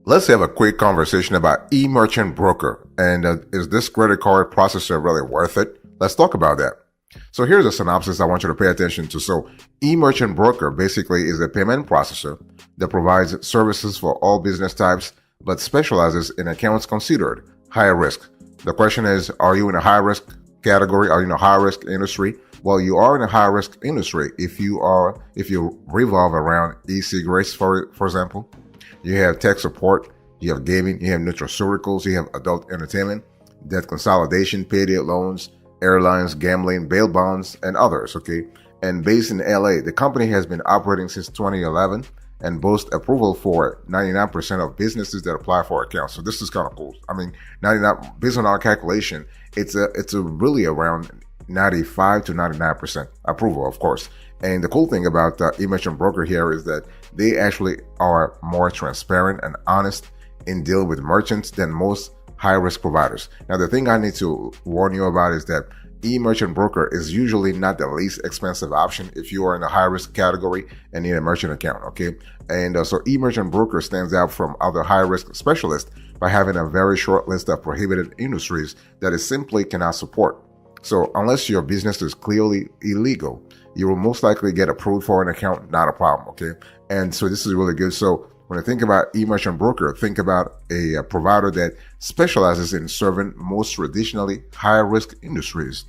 Let's have a quick conversation about e-merchant broker. And is this credit card processor really worth it? Let's talk about that. So here's a synopsis I want you to pay attention to. So e-merchant broker basically is a payment processor that provides services for all business types, but specializes in accounts considered high risk. The question is, are you in a high risk category? Are you in a high risk industry? Well, you are in a high risk industry if you revolve around e-cigarettes, for example. You have tech support, you have gaming, you have nutraceuticals, you have adult entertainment, debt consolidation, payday loans, airlines, gambling, bail bonds, and others, okay? And based in LA, the company has been operating since 2011 and boasts approval for 99% of businesses that apply for accounts. So this is kind of cool. I mean, 99, based on our calculation, it's a really around 95 to 99% approval, of course. And the cool thing about e-merchant broker here is that they actually are more transparent and honest in dealing with merchants than most high-risk providers. Now, the thing I need to warn you about is that e-merchant broker is usually not the least expensive option if you are in a high-risk category and need a merchant account, okay? And so e-merchant broker stands out from other high-risk specialists by having a very short list of prohibited industries that it simply cannot support. So unless your business is clearly illegal, you will most likely get approved for an account, not a problem, okay? And so this is really good. So when I think about e-merchant broker, think about a provider that specializes in serving most traditionally high-risk industries,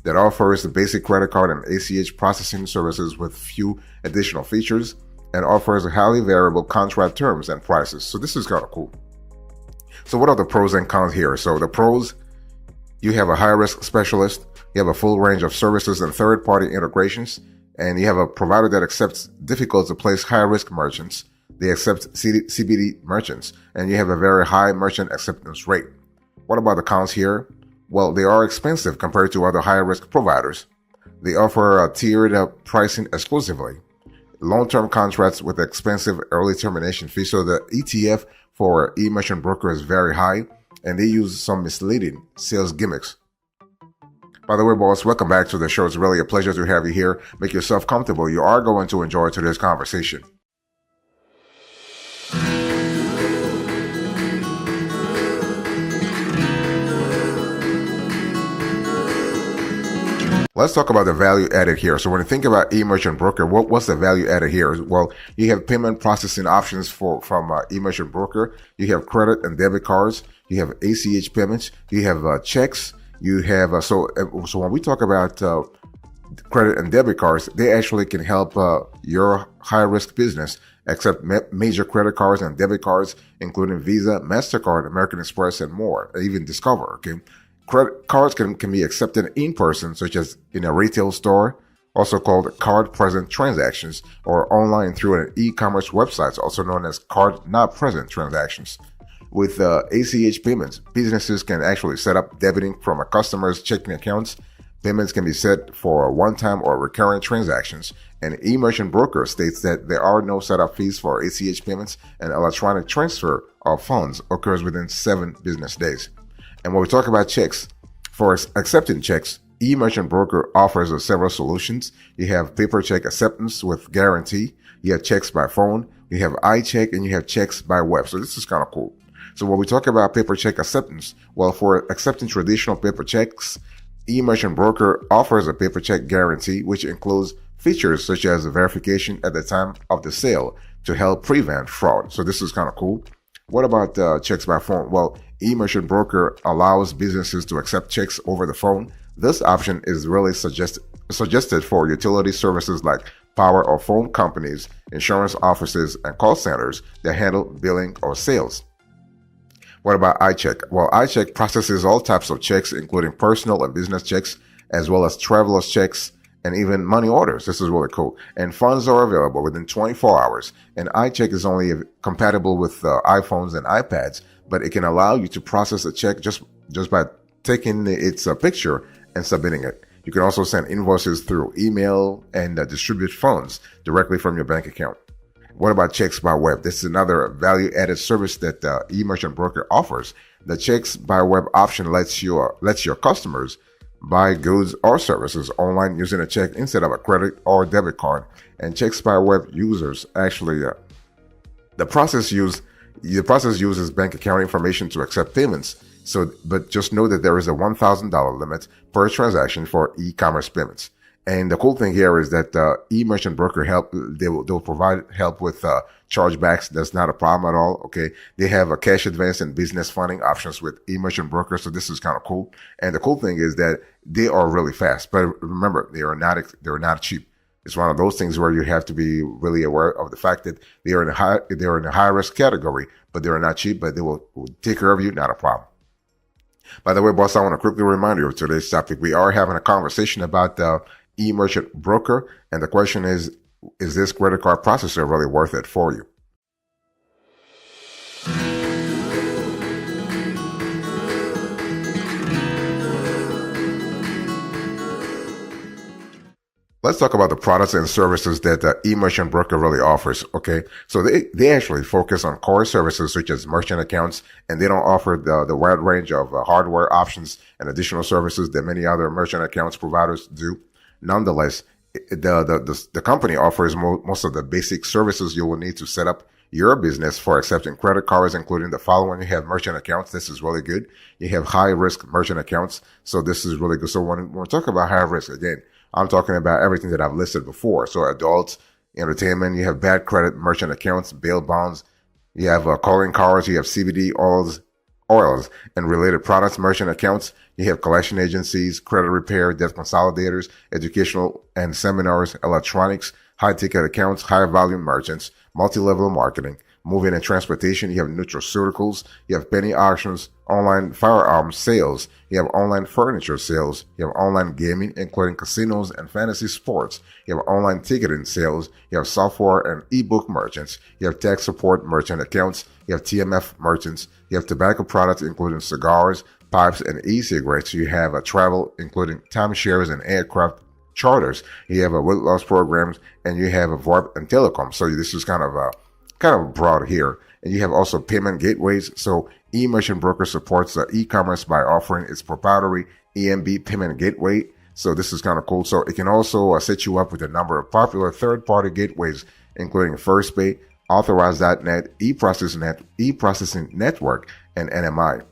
that offers the basic credit card and ACH processing services with few additional features, and offers highly variable contract terms and prices. So this is kind of cool. So what are the pros and cons here? So the pros: you have a high-risk specialist, you have a full range of services and third-party integrations, and you have a provider that accepts difficult-to-place high-risk merchants. They accept CBD merchants, and you have a very high merchant acceptance rate. What about the cons here? Well, they are expensive compared to other high-risk providers. They offer a tiered pricing exclusively, long-term contracts with expensive early termination fees. So the ETF for e-merchant broker is very high, and they use some misleading sales gimmicks. By the way, boss, welcome back to the show. It's really a pleasure to have you here. Make yourself comfortable. You are going to enjoy today's conversation. Let's talk about the value added here. So when you think about e-merchant broker, what's the value added here? Well, you have payment processing options from e-merchant broker. You have credit and debit cards. You have ACH payments. You have checks. You have so when we talk about credit and debit cards, they actually can help your high-risk business accept major credit cards and debit cards, including Visa, MasterCard, American Express, and more, even Discover. Okay. Credit cards can be accepted in person, such as in a retail store, also called card-present transactions, or online through an e-commerce website, also known as card-not-present transactions. With ACH payments, businesses can actually set up debiting from a customer's checking accounts. Payments can be set for one-time or recurrent transactions. And e-merchant broker states that there are no setup fees for ACH payments, and electronic transfer of funds occurs within 7 business days. And when we talk about checks, for accepting checks, e-merchant broker offers several solutions. You have paper check acceptance with guarantee. You have checks by phone. You have iCheck, and you have checks by web. So this is kind of cool. So when we talk about paper check acceptance, well, for accepting traditional paper checks, e-merchant broker offers a paper check guarantee, which includes features such as verification at the time of the sale to help prevent fraud. So this is kind of cool. What about checks by phone? Well, e-merchant broker allows businesses to accept checks over the phone. This option is really suggested for utility services like power or phone companies, insurance offices, and call centers that handle billing or sales. What about iCheck? Well, iCheck processes all types of checks, including personal and business checks, as well as traveler's checks, and even money orders. This is really cool. And funds are available within 24 hours. And iCheck is only compatible with iPhones and iPads, but it can allow you to process a check just by taking its picture and submitting it. You can also send invoices through email and distribute funds directly from your bank account. What about checks by web? This is another value-added service that e-merchant broker offers. The checks by web option lets your customers buy goods or services online using a check instead of a credit or debit card. And checks by web users actually the process The process uses bank account information to accept payments. So, but just know that there is a $1,000 limit per transaction for e-commerce payments. And the cool thing here is that e-merchant broker help, they'll provide help with chargebacks. That's not a problem at all. Okay. They have a cash advance and business funding options with e-merchant broker. So this is kind of cool. And the cool thing is that they are really fast, but remember, they're not cheap. It's one of those things where you have to be really aware of the fact that they're in a high risk category, but they're not cheap, but they will take care of you. Not a problem. By the way, boss, I want to quickly remind you of today's topic. We are having a conversation about the e-merchant broker, and the question is this credit card processor really worth it for you? Let's talk about the products and services that the e-merchant broker really offers. Okay. So they actually focus on core services such as merchant accounts, and they don't offer the wide range of hardware options and additional services that many other merchant accounts providers do. Nonetheless, the company offers most of the basic services you will need to set up your business for accepting credit cards, including the following. You have merchant accounts. This is really good. You have high risk merchant accounts. So this is really good. So when we're talking about high risk, again, I'm talking about everything that I've listed before. So adults, entertainment, you have bad credit merchant accounts, bail bonds, you have calling cards, you have CBD oils and related products merchant accounts. You have collection agencies, credit repair, debt consolidators, educational and seminars, electronics, high ticket accounts, high volume merchants, multi-level marketing, moving and transportation. You have nutraceuticals, you have penny auctions, online firearms sales, you have online furniture sales, you have online gaming, including casinos and fantasy sports, you have online ticketing sales, you have software and ebook merchants, you have tech support merchant accounts, you have TMF merchants, you have tobacco products, including cigars, pipes, and e-cigarettes. You have a travel, including timeshares and aircraft charters. You have a weight loss programs, and you have a VoIP and telecom. So this is kind of broad here. And you have also payment gateways. So e-merchant broker supports e-commerce by offering its proprietary EMB payment gateway. So this is kind of cool. So it can also set you up with a number of popular third-party gateways, including FirstPay, Authorize.net, eProcessing Network, and NMI.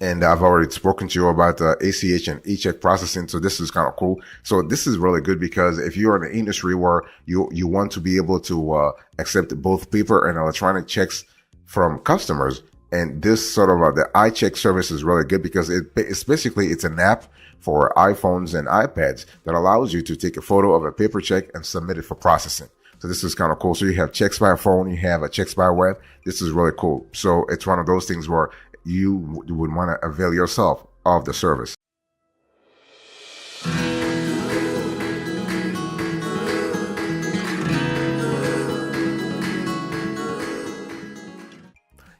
And I've already spoken to you about ACH and e-check processing. So this is kind of cool. So this is really good because if you're in an industry where you want to be able to accept both paper and electronic checks from customers, and this sort of the iCheck service is really good because it's an app for iPhones and iPads that allows you to take a photo of a paper check and submit it for processing. So this is kind of cool. So you have checks by phone, you have a checks by web. This is really cool. So it's one of those things where you would want to avail yourself of the service.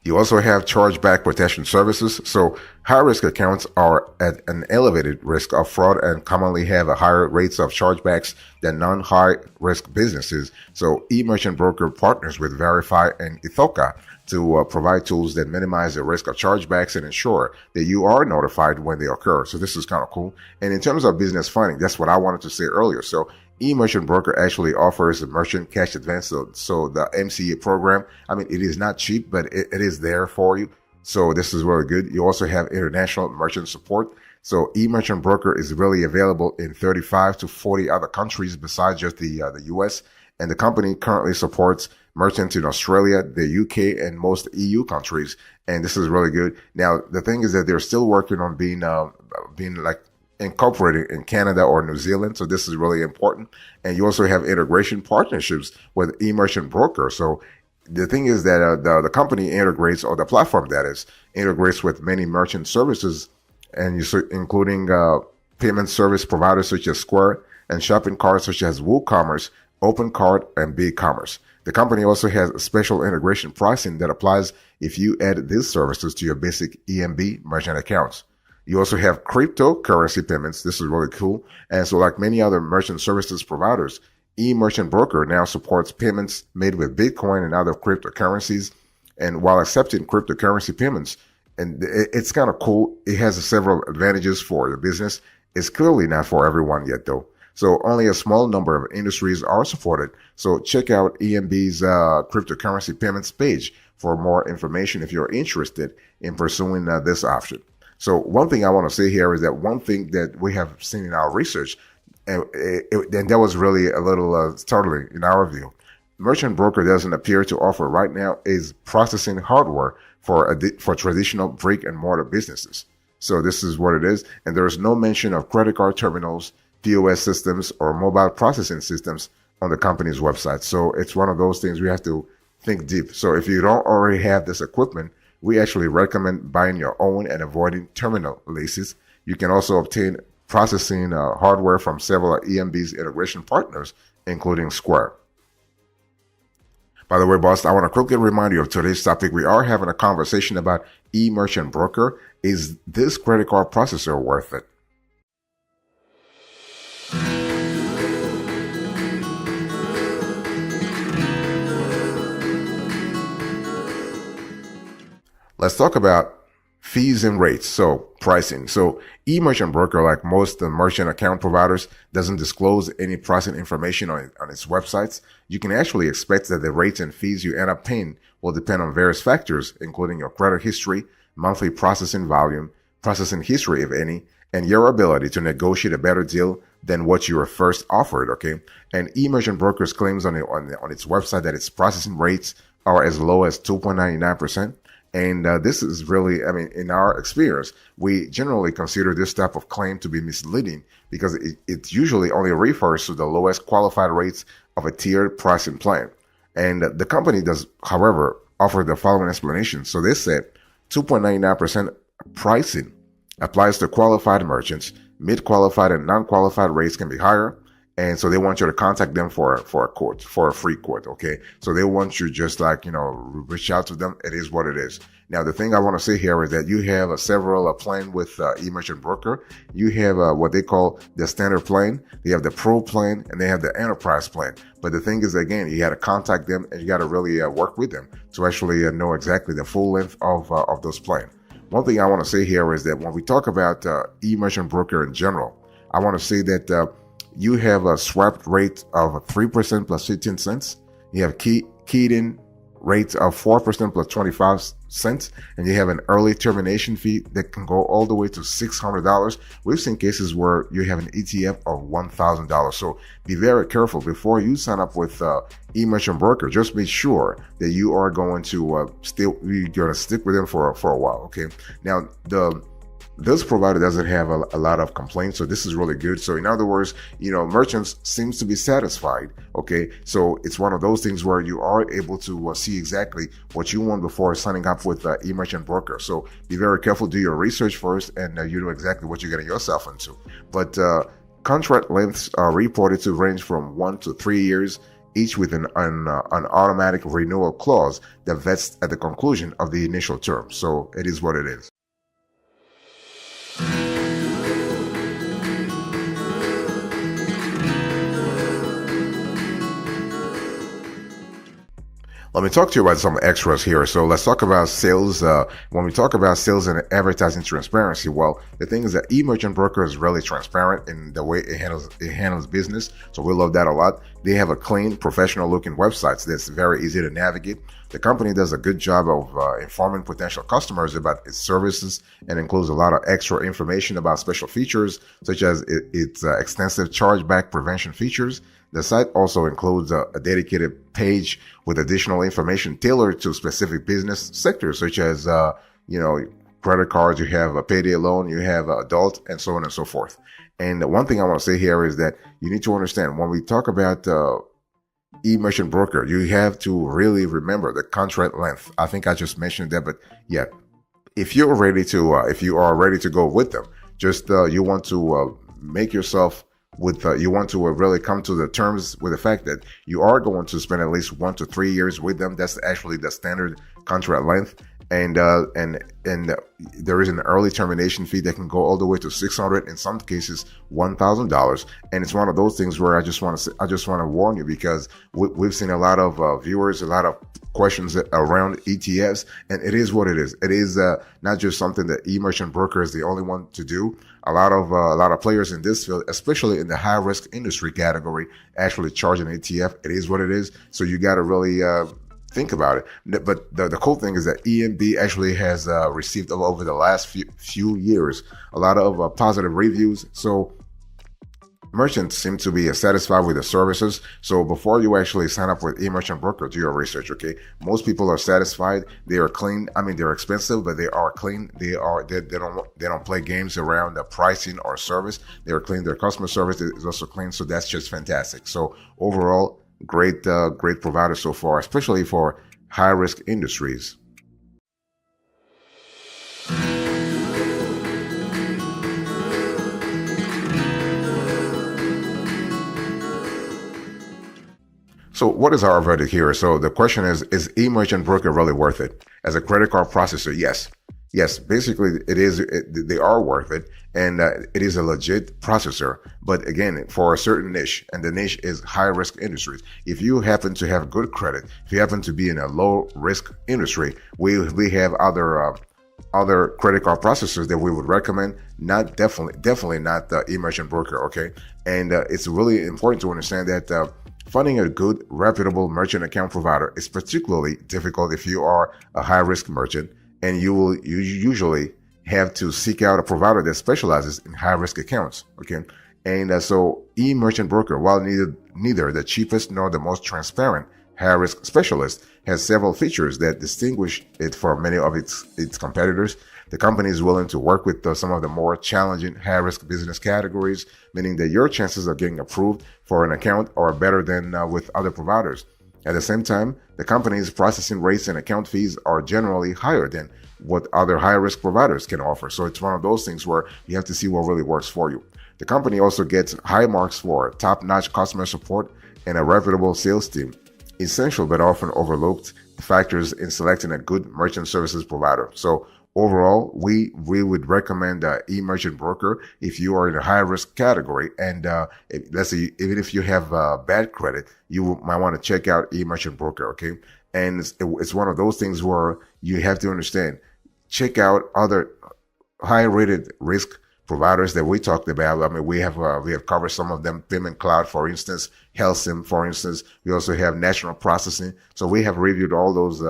You also have chargeback protection services. So high-risk accounts are at an elevated risk of fraud and commonly have a higher rates of chargebacks than non-high-risk businesses. So eMerchant Broker partners with Verify and Ithoca to provide tools that minimize the risk of chargebacks and ensure that you are notified when they occur. So this is kind of cool. And in terms of business funding, that's what I wanted to say earlier. So eMerchant Broker actually offers a merchant cash advance. So the MCA program, I mean, it is not cheap, but it is there for you. So this is really good. You also have international merchant support. So eMerchant Broker is really available in 35 to 40 other countries besides just the US. And the company currently supports merchants in Australia, the UK, and most EU countries. And this is really good. Now, the thing is that they're still working on being like incorporated in Canada or New Zealand. So this is really important. And you also have integration partnerships with eMerchant Broker. So the thing is that the company integrates, or the platform that is, integrates with many merchant services, and including payment service providers such as Square and shopping carts such as WooCommerce, OpenCart, and BigCommerce. The company also has a special integration pricing that applies if you add these services to your basic EMB merchant accounts. You also have cryptocurrency payments. This is really cool. And so like many other merchant services providers, eMerchant Broker now supports payments made with Bitcoin and other cryptocurrencies. And while accepting cryptocurrency payments, and it's kind of cool, it has several advantages for the business. It's clearly not for everyone yet though. So only a small number of industries are supported. So check out EMB's cryptocurrency payments page for more information if you're interested in pursuing this option. So one thing I want to say here is that one thing that we have seen in our research, and that was really a little startling in our view. Merchant broker doesn't appear to offer right now is processing hardware for traditional brick and mortar businesses. So this is what it is, and there is no mention of credit card terminals, POS systems, or mobile processing systems on the company's website. So it's one of those things we have to think deep. So if you don't already have this equipment, we actually recommend buying your own and avoiding terminal leases. You can also obtain processing hardware from several EMB's integration partners, including Square. By the way, boss, I want to quickly remind you of today's topic. We are having a conversation about e-merchant broker. Is this credit card processor worth it? Let's talk about fees and rates. So pricing. So e-merchant broker, like most merchant account providers, doesn't disclose any pricing information on its websites. You can actually expect that the rates and fees you end up paying will depend on various factors, including your credit history, monthly processing volume, processing history, if any, and your ability to negotiate a better deal than what you were first offered. Okay. And e-merchant brokers claims on its website that its processing rates are as low as 2.99%. And this is really, in our experience, we generally consider this type of claim to be misleading because it usually only refers to the lowest qualified rates of a tiered pricing plan. And the company does, however, offer the following explanation. So they said 2.99% pricing applies to qualified merchants. Mid-qualified and non-qualified rates can be higher. And so they want you to contact them for a quote, for a free quote. Okay. So they want you just reach out to them. It is what it is. Now, the thing I want to say here is that you have several plan with e-merchant broker. You have what they call the standard plan. They have the pro plan and they have the enterprise plan. But the thing is, again, you got to contact them and you got to really work with them to actually know exactly the full length of those plans. One thing I want to say here is that when we talk about e-merchant broker in general, I want to say that you have a swap rate of 3% plus 15 cents. You have keyed-in rates of 4% plus 25 cents. And you have an early termination fee that can go all the way to $600. We've seen cases where you have an ETF of $1,000. So be very careful before you sign up with e-merchant broker. Just make sure that you are going to stick with them for a while. Okay. Now, this provider doesn't have a lot of complaints, so this is really good. So in other words, merchants seems to be satisfied. Okay, so it's one of those things where you are able to see exactly what you want before signing up with e-merchant broker. So be very careful, do your research first, and you know exactly what you're getting yourself into. But contract lengths are reported to range from 1 to 3 years, each with an automatic renewal clause that vests at the conclusion of the initial term. So it is what it is. Let me talk to you about some extras here. So let's talk about sales. When we talk about sales and advertising transparency, well, the thing is that e-merchant broker is really transparent in the way it handles business. So we love that a lot. They have a clean, professional looking website that's very easy to navigate. The company does a good job of informing potential customers about its services and includes a lot of extra information about special features, such as its extensive chargeback prevention features. The site also includes a dedicated page with additional information tailored to specific business sectors, such as, credit cards, you have a payday loan, you have adult, and so on and so forth. And the one thing I want to say here is that you need to understand when we talk about e-merchant broker, you have to really remember the contract length. I think I just mentioned that, but yeah, if you are ready to go with them, just you want to make yourself you want to really come to the terms with the fact that you are going to spend at least 1 to 3 years with them. That's actually the standard contract length. And there is an early termination fee that can go all the way to $600, in some cases $1,000. And it's one of those things where I just want to warn you, because we've seen a lot of viewers, a lot of questions around ETFs, and it is what it is. It is not just something that e-merchant broker is the only one to do. A lot of players in this field, especially in the high risk industry category, actually charge an ETF. It is what it is. So you got to really think about it. But the cool thing is that EMB actually has received over the last few years a lot of positive reviews. So merchants seem to be satisfied with the services. So before you actually sign up with eMerchant Broker, do your research, okay? Most people are satisfied. They are clean. I mean, they're expensive, but they are clean. They don't play games around the pricing or service. They are clean. Their customer service is also clean. So that's just fantastic. So overall, great provider so far, especially for high risk industries. So what is our verdict here? So the question is eMerchant Broker really worth it? As a credit card processor, yes. Yes, basically they are worth it, and it is a legit processor. But again, for a certain niche, and the niche is high risk industries. If you happen to have good credit, if you happen to be in a low risk industry, we have other credit card processors that we would recommend. Definitely not the eMerchant Broker, okay? And it's really important to understand that finding a good, reputable merchant account provider is particularly difficult if you are a high-risk merchant, and you usually have to seek out a provider that specializes in high-risk accounts, okay? And so eMerchant Broker, while neither the cheapest nor the most transparent high-risk specialist, has several features that distinguish it from many of its competitors. The company is willing to work with some of the more challenging high-risk business categories, meaning that your chances of getting approved for an account are better than with other providers. At the same time, the company's processing rates and account fees are generally higher than what other high-risk providers can offer. So it's one of those things where you have to see what really works for you. The company also gets high marks for top-notch customer support and a reputable sales team. Essential but often overlooked factors in selecting a good merchant services provider. So overall, we would recommend eMerchant Broker if you are in a high risk category, and let's say even if you have bad credit, you might want to check out eMerchant Broker. Okay, and it's one of those things where you have to understand, check out other high rated risk providers that we talked about. I mean, we have covered some of them. Payment Cloud, for instance, HealthSim, for instance. We also have National Processing. So we have reviewed all those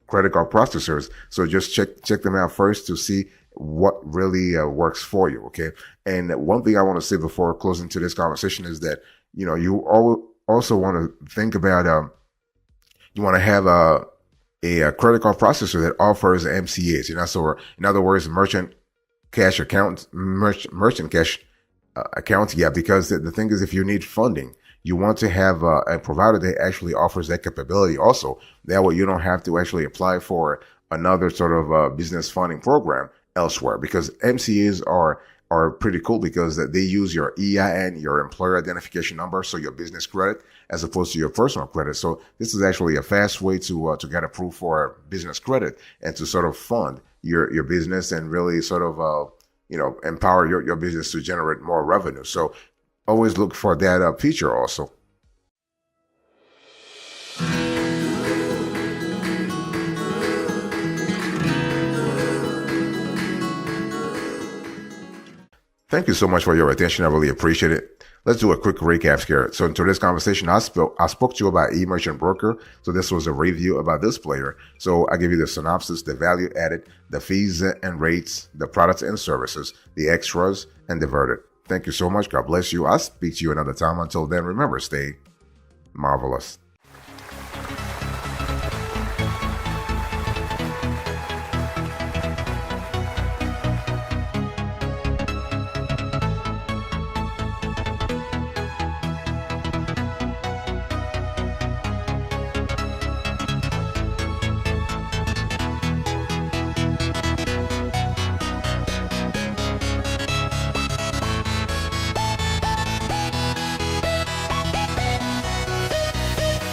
credit card processors. So just check them out first to see what really works for you. Okay. And one thing I want to say before closing to this conversation is that, you know, you also want to think about, you want to have a credit card processor that offers MCAs. You know, so in other words, merchant cash accounts. Yeah, because the thing is, if you need funding, you want to have a provider that actually offers that capability also. That way you don't have to actually apply for another sort of business funding program elsewhere, because MCAs are pretty cool because they use your EIN, your employer identification number, so your business credit, as opposed to your personal credit. So this is actually a fast way to get approved for business credit and to sort of fund your business and really sort of empower your business to generate more revenue. So always look for that feature also. Thank you so much for your attention. I really appreciate it. Let's do a quick recap here. So in today's conversation, I spoke to you about eMerchant Broker. So this was a review about this player. So I give you the synopsis, the value added, the fees and rates, the products and services, the extras, and the verdict. Thank you so much. God bless you. I'll speak to you another time. Until then, remember, stay marvelous.